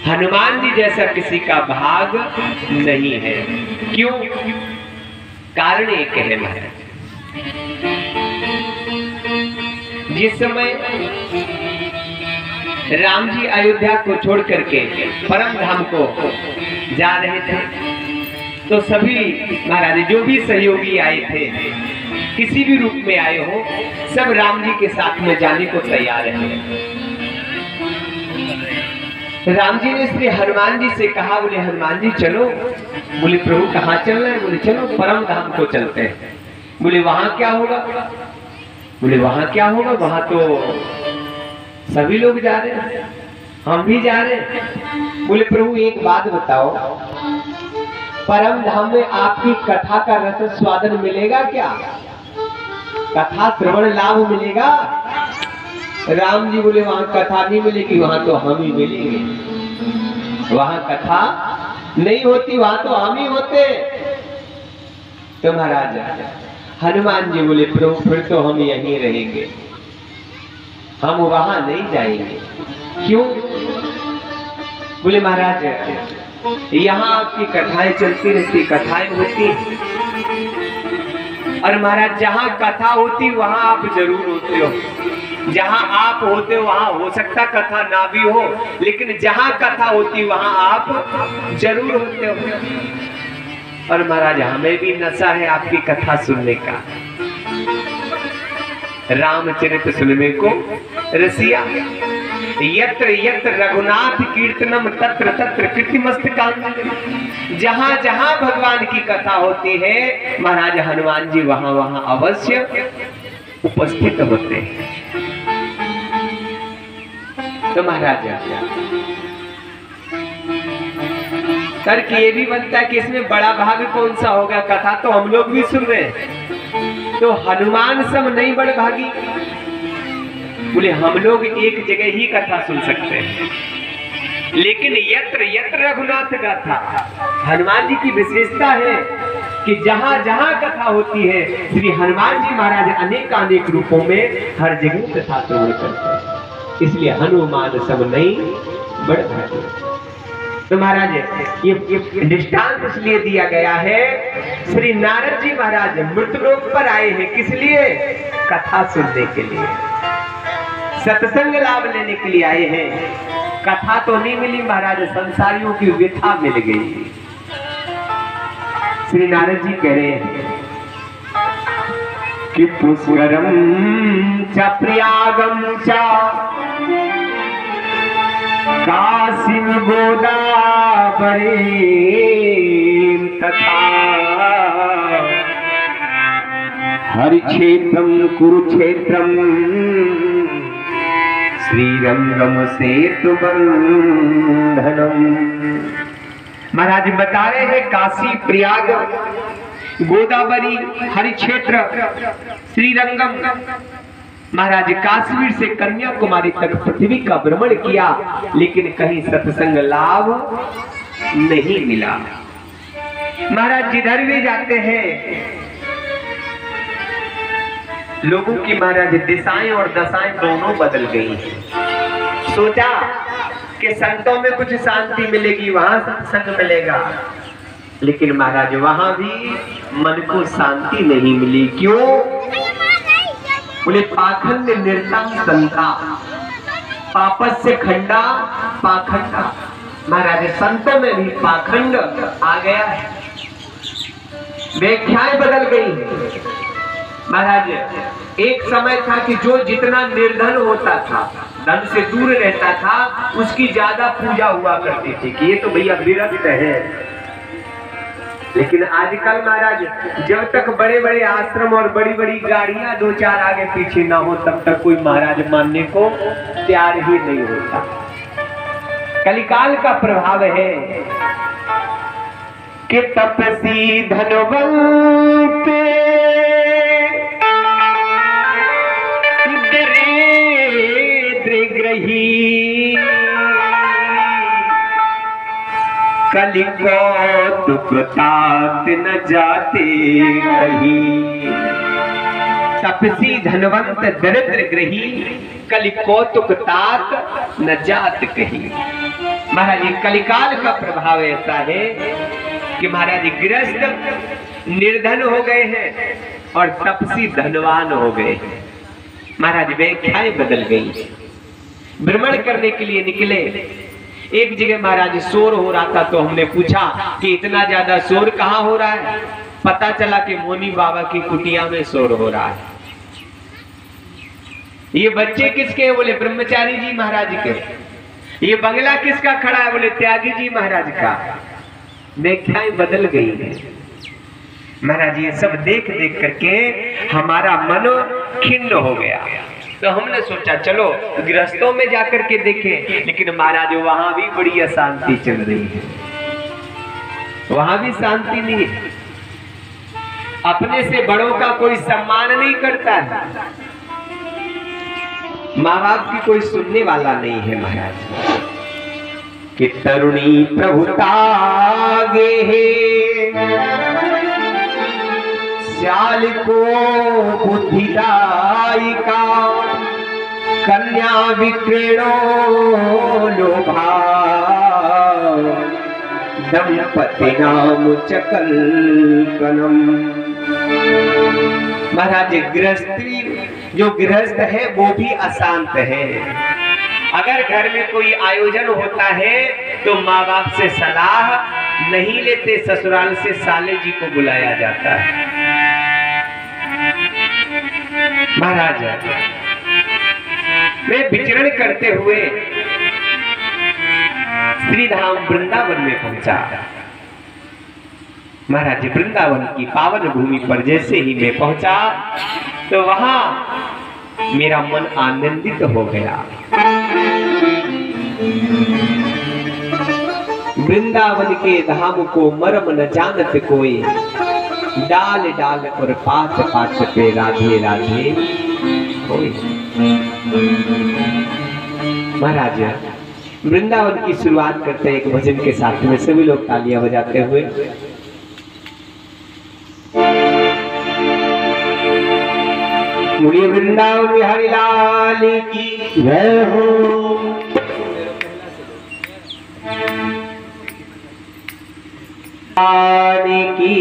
हनुमान जी जैसा किसी का भाग नहीं है। क्यों? कारण एक है महाराज, जिस समय राम जी अयोध्या को छोड़ करके परम धाम को जा रहे थे, तो सभी महाराज जो भी सहयोगी आए थे, किसी भी रूप में आए हो, सब राम जी के साथ में जाने को तैयार हैं। राम जी ने श्री हनुमान जी से कहा, बोले हनुमान जी चलो। बोले प्रभु कहाँ चल रहे हैं? बोले चलो परम धाम को चलते हैं। बोले वहां क्या होगा? बोले वहां क्या होगा, वहां तो सभी लोग जा रहे हैं, हम भी जा रहे हैं। बोले प्रभु एक बात बताओ, परम धाम में आपकी कथा का रस स्वादन मिलेगा क्या? कथा श्रवण लाभ मिलेगा? राम जी बोले वहां कथा नहीं मिलेगी, वहां तो हम ही मिलेंगे। वहां कथा नहीं होती, वहां तो हम ही होते। तो महाराज हनुमान जी बोले प्रभु फिर तो हम यहीं रहेंगे, हम वहां नहीं जाएंगे। क्यों? बोले महाराज यहाँ आपकी कथाएं चलती रहती, कथाएं होती, और महाराज जहाँ कथा होती वहां आप जरूर होते हो। जहां आप होते हो वहां हो सकता कथा ना भी हो, लेकिन जहां कथा होती वहां आप जरूर होते हो। और महाराज हमें भी नशा है आपकी कथा सुनने का, रामचरित सुनने को रसिया। यत्र यत्र रघुनाथ कीर्तनम तत्र तत्र कीर्तिमस्तकांजलि। जहां जहां भगवान की कथा होती है महाराज हनुमान जी वहां वहां अवश्य उपस्थित होते हैं। तो महाराज तर्क ये भी बनता है कि इसमें बड़ा भाग कौन सा होगा? कथा तो हम लोग भी सुन रहे हैं, तो हनुमान सब नहीं बड़े भागी। बोले हम लोग एक जगह ही कथा सुन सकते हैं, लेकिन यत्र यत्र रघुनाथ गाथा, हनुमान जी की विशेषता है कि जहां जहां कथा होती है श्री हनुमान जी महाराज अनेक अनेक रूपों में हर जगह कथा श्रवण करते हैं। इसलिए हनुमान सब नहीं बड़ भागी। तो महाराज ये दृष्टांत इसलिए दिया गया है, श्री नारद जी महाराज मृतलोक पर आए हैं किस लिए? कथा सुनने के लिए, सत्संग लाभ लेने के लिए आए हैं। कथा तो नहीं मिली महाराज, संसारियों की व्यथा मिल गई। श्री नारद जी कह रहे हैं कि पुष्करम च प्रयागम च काशीं गोदावरी तथा हरिक्षेत्रम कुरुक्षेत्रम श्रीरंगम सेतु बंधनम। महाराज बता रहे हैं काशी, प्रयाग, गोदावरी, हरिक्षेत्र, श्रीरंगम। महाराज कश्मीर से कन्याकुमारी तक पृथ्वी का भ्रमण किया, लेकिन कहीं सत्संग लाभ नहीं मिला। महाराज जिधर भी जाते हैं लोगों की महाराज दिशाएं और दशाएं दोनों बदल गई। सोचा कि संतों में कुछ शांति मिलेगी, वहां सत्संग मिलेगा, लेकिन महाराज वहां भी मन को शांति नहीं मिली। क्यों? बोले पाखंड निर्ता संता, पापस से खंडा पाखंडा। महाराज संतों में भी पाखंड आ गया है, व्याख्याएं बदल गई। महाराज एक समय था कि जो जितना निर्धन होता था, धन से दूर रहता था, उसकी ज्यादा पूजा हुआ करती थी कि ये तो भैया विरक्त है। लेकिन आजकल महाराज जब तक बड़े बड़े आश्रम और बड़ी बड़ी गाड़ियां दो चार आगे पीछे ना हो, तब तक कोई महाराज मानने को तैयार ही नहीं होता। कलिकाल का प्रभाव है कि तपसी धनवंत ग्रही कलिकौतुक तात न जाते कहीं। तपसी धनवंत दरिद्र ग्रही, कलि कौतुक तात न जात कही। महाराज ये कलिकाल का प्रभाव ऐसा है कि महाराज गृहस्थ निर्धन हो गए हैं और तपसी धनवान हो गए हैं। महाराज व्याख्याएं बदल गई। भ्रमण करने के लिए निकले, एक जगह महाराज शोर हो रहा था तो हमने पूछा कि इतना ज्यादा शोर कहाँ हो रहा है। पता चला कि मोनी बाबा की कुटिया में शोर हो रहा है। ये बच्चे किसके? बोले ब्रह्मचारी जी महाराज के। ये बंगला किसका खड़ा है? बोले त्यागी जी महाराज का। व्याख्याएं बदल गई है महाराज। ये सब देख देख करके हमारा मन खिन्न हो गया। तो हमने सोचा चलो गृहस्थों में जाकर के देखें, लेकिन महाराज वहां भी बड़ी अशांति चल रही है, वहां भी शांति नहीं है। अपने से बड़ों का कोई सम्मान नहीं करता है, माँ बाप की कोई सुनने वाला नहीं है महाराज। कि तरुणी प्रभुतागे श्याल को बुद्धिदायिका, कन्या विक्रीणो लोभा, दंपति नाम चकलकनम। महाराज गृहस्थी, जो गृहस्थ है वो भी अशांत है। अगर घर में कोई आयोजन होता है तो माँ बाप से सलाह नहीं लेते, ससुराल से साले जी को बुलाया जाता है। महाराज मैं विचरण करते हुए श्रीधाम वृंदावन में पहुंचा। महाराज वृंदावन की पावन भूमि पर जैसे ही मैं पहुंचा तो वहां मेरा मन आनंदित हो गया। वृंदावन के धाम को मरम न जानत कोई, डाल डाल और पात पात पे राधे राधे कोई। महाराज वृंदावन की शुरुआत करते हैं एक भजन के साथ में, सभी लोग तालियां बजाते हुए। मुड़िए वृंदावन बिहारी लाल की जय हो। की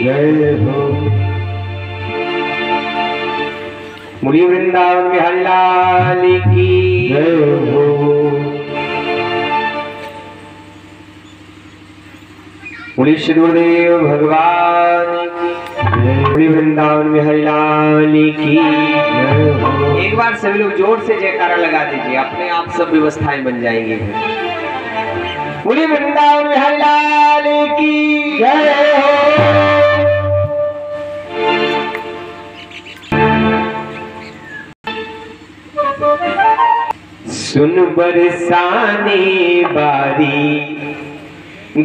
जय हो। मुड़िए वृंदावन बिहारी लाल की जय हो। मुड़िए श्री गुरुदेव भगवान की, वृंदावन बिहारी लाल की। एक बार सभी लोग जोर से जयकारा लगा दीजिए, अपने आप सब व्यवस्थाएं बन जाएंगी। बोलिए वृंदावन बिहारी लाल की जय हो। सुन बरसाने बारी,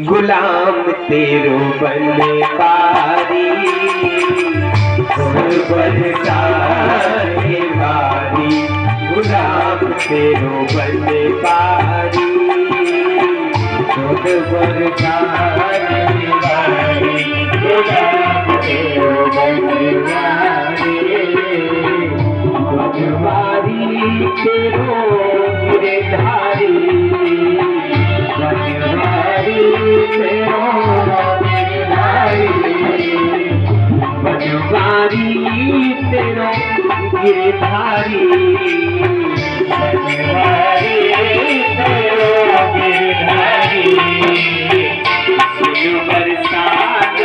गुलाम तेरो बन पारी। सुन बरसाने बारी, गुलाम तेरो बन पारी। सुन बरसाने बारी, गुलाम तेरो बन पारी। बनवारी तेरो गिरधारी, बनवारी तेरो गिरधारी, बनवारी तेरो गिरधारी, बनवारी तेरो गिरधारी। सुन बरसात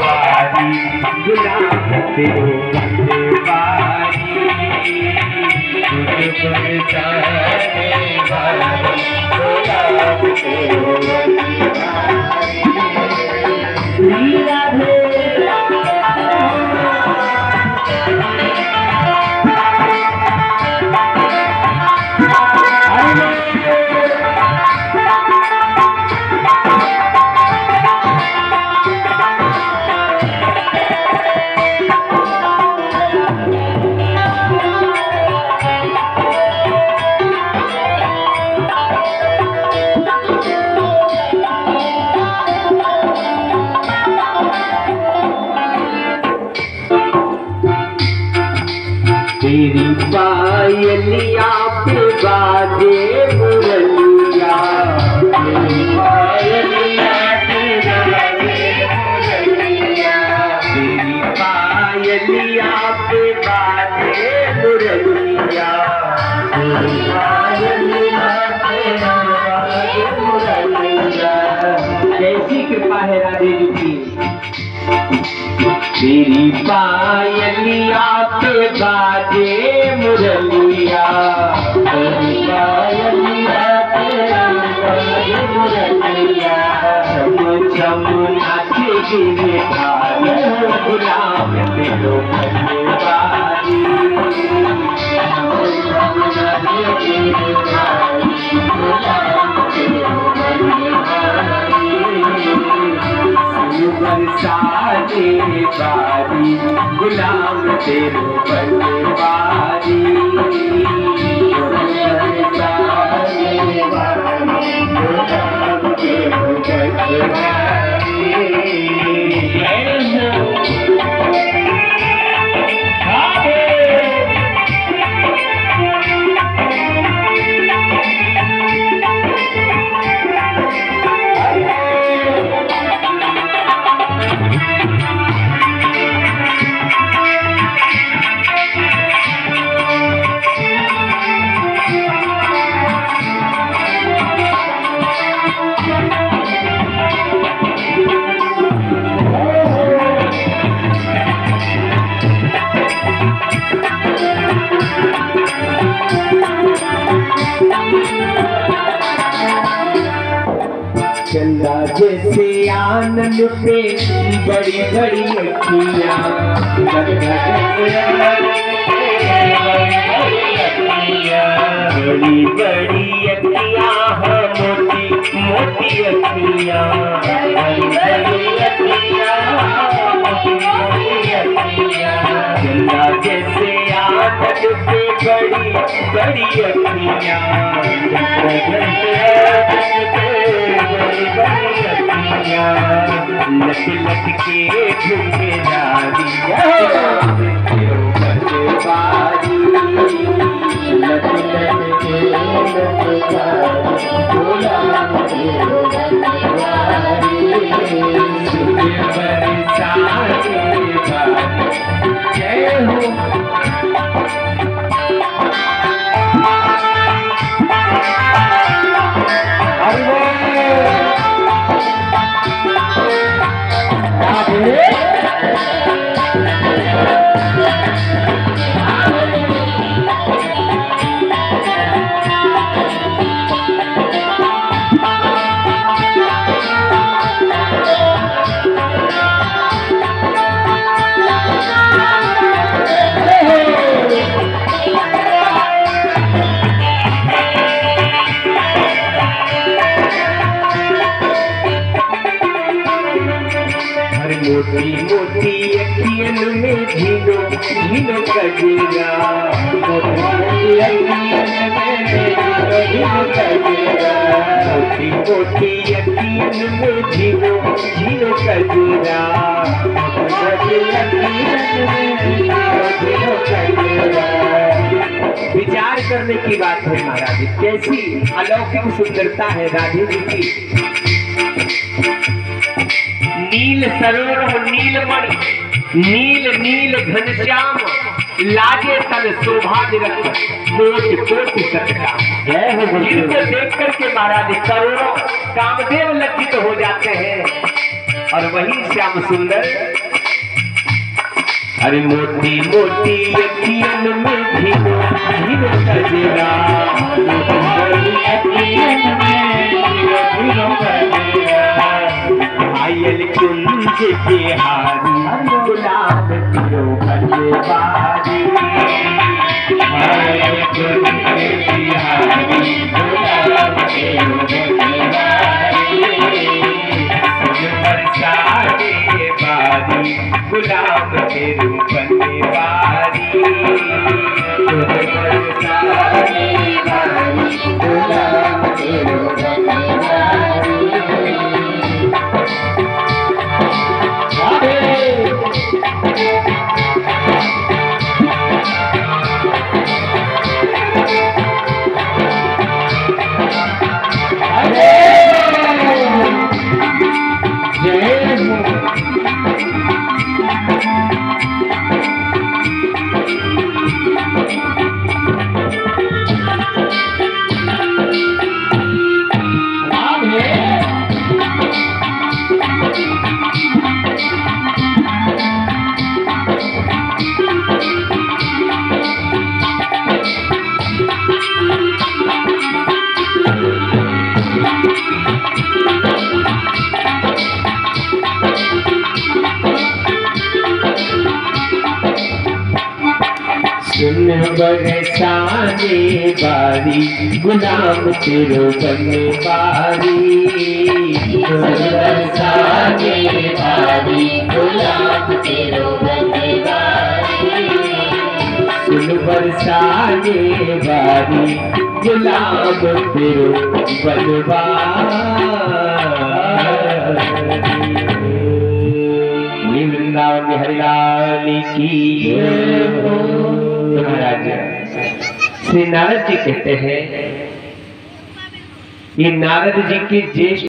बारी, गुलाम तेरो बनवारी। सुन बरसात बारी, गुलाम तेरो बनवारी। राधे तेरी पायलिया पे बाजे मुरलिया, तेरी पायलिया पे बाजे मुरलिया, तेरी पायलिया पे बाजे मुरलिया, तेरी पायलिया पे बाजे मुरलिया। कैसी कृपा है राधे जी की। तेरी पायलिया पे बाजे मुरलिया, तेरी पायलिया पे बाजे मुरलिया, छम छम नाचे गिरधारी गुलाम तेरो बनवारी, छम छम नाचे गिरधारी गुलाम तेरो बनवारी, बरसाने बारी गुलाम तेरो बनवारी, बरसाने बारी गुलाम तेरो बनवारी। चंदा जैसे आनंद पे बड़ी बड़ी अखियाँ, बड़ी बड़ी अखियाँ हैं मोटी मोटी अखियाँ, बड़ी बड़ी अखियाँ मोटी मोटी अखियाँ। चंदा जैसे आनंद पे बड़ी बड़ी अखियाँ, लट लट के झुके नारिया बनवारी, लट लट के गुलाम तेरो बनवारी, बरसाने बारी जय हो। मोती मोती अखियन में झीनो झीनो कजरा, मोती अखियन में झीनो कजरा, मोती मोती अखियन में झीनो झीनो कजरा, मोती अखियन में झीनो कजरा। विचार करने की बात है महाराज, कैसी अलौकिक सुंदरता है राधे जी की। नील सरोवर नीलमणि, नील नील घनश्याम, लागे तल शोभा निरत, कोटि कोटि सतका। जिनको देख करके महाराज करोड़ों कामदेव लज्जित हो जाते हैं, और वही श्याम सुंदर। अरे मोती मोती अखियन में झीनो झीनो कजरा, मोती अखियन में झीनो झीनो कजरा, आयल कुंज के हारी गुलाम तेरो बनवारी, आयल कुंज के हारी गुलाम तेरो बनवारी, बरसाने बारी गुलाम तेरो बनवारी, बरसाने बारी गुलाम तेरो बनवारी। बरसाने बारी गुलाम तेरो बनने बारी, बरसाने बारी गुलाम तेरो बनने बारी, सुन बरसाने बारी गुलाम तेरो बनवारी। वृंदावन में हरिलाल की महाराज श्री नारद जी कहते हैं, ये नारद जी के ज्येष्ठ